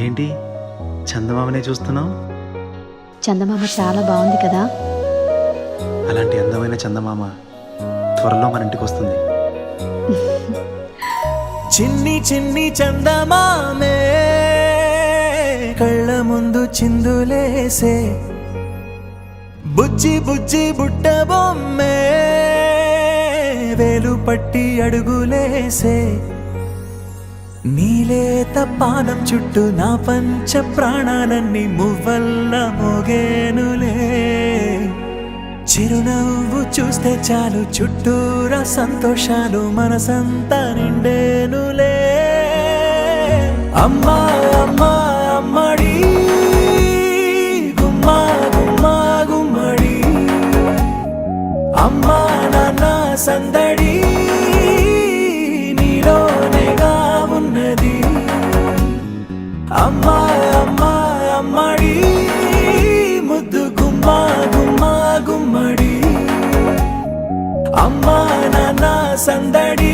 ఏంటి చందమామనే చూస్తున్నావు? చందమామ చాలా బాగుంది కదా. అలాంటి అందమైన చందమామ త్వరలో మన ఇంటికి వస్తుంది. చిన్ని చిన్ని చందమామే కళ్ళ ముందు చిందులేసే, బుజ్జి బుజ్జి బుట్ట బొమ్మే వేలు పట్టి అడుగులేసే, నీలేత పానం చుట్టూ నా పంచ ప్రాణాలన్నీ మువ్వల్ల మోగేనులే. చిరునవ్వు చూస్తే చాలు చుట్టూరా సంతోషాలు మనసంతా నిండేనులే. అమ్మా అమ్మా అమ్మడి గుమ్మా గుమ్మా గుమ్మడి, అమ్మా నాన్న సందడి నీలోనేగా ఉన్నది. అమ్మా అమ్మా అమ్మడి ముద్దు గుమ్మా గుమ్మా గుమ్మడి, అమ్మా నాన్న సందడి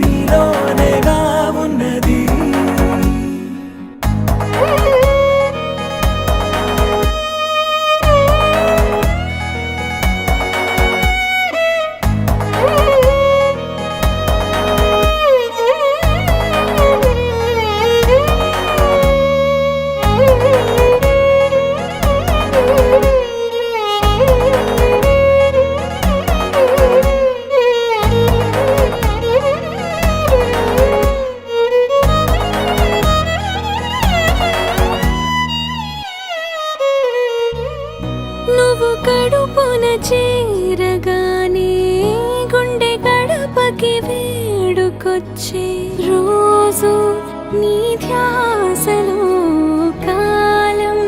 నీలోనేగా ఉన్నది. నువ్వు కడుపున చేరగానే గుండె గడపకి వేడుకొచ్చే, రోజు నీ ధ్యాసలో కాలం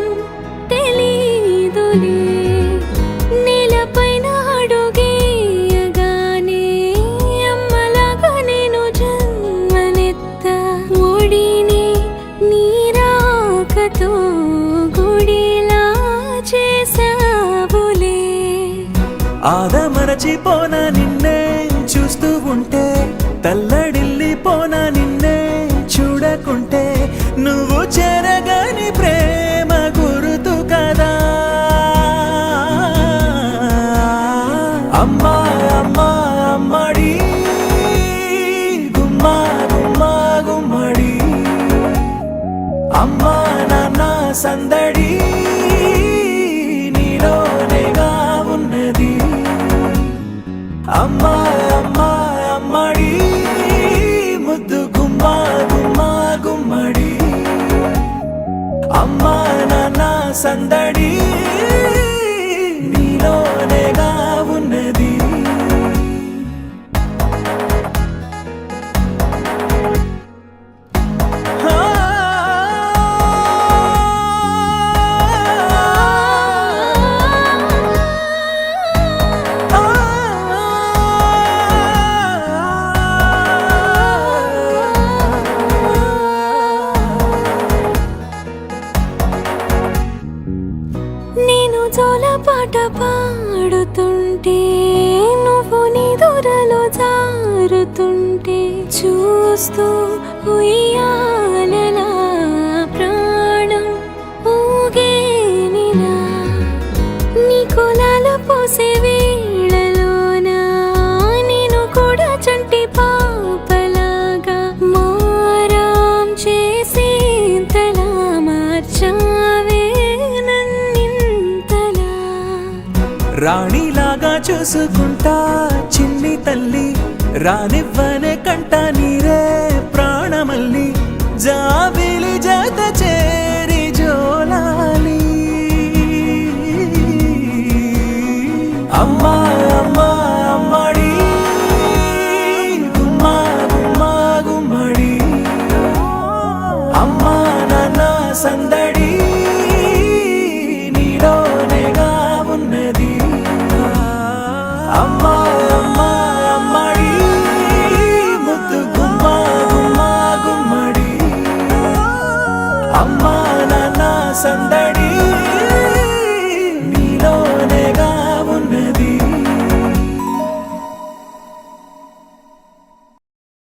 తెలీదులే. నేలపైన అడుగేయగానే అమ్మలాగా నేను జన్మనెత్త, ఒడిని నీ రాకతో గుడిలా చేసావులే. ఆదమరచిపోనా నిన్నే చూస్తూ ఉంటే, తల్లడిల్లిపోనా నిన్నే చూడకుంటే, నువ్వు చెరగని ప్రేమ గురుతు కదా. అమ్మా అమ్మా అమ్మడి గుమ్మా గుమ్మా గుమ్మడి, అమ్మా నాన్న సందడి నీలోనేగా ఉన్నది. అమ్మా అమ్మా అమ్మడి ముద్దు గుమ్మా గుమ్మా గుమ్మడి, అమ్మా నాన్న సందడి నీలోనేగా ఉన్నది. నేను జోలపాట పాడుతుంటే, నువ్వు నీ దూరలో జారుతుంటే, చూస్తూ ఉయ్యాలలా ప్రాణం ఊగేనిలా. నీ కులాల పోసే వేళలోన నేను కూడా చంటి పాపలాగా మారాం చేసి తలా మార్చావే. రాణిలాగా చూసుకుంటా చిన్ని తల్లి, రానివ్వనే కంట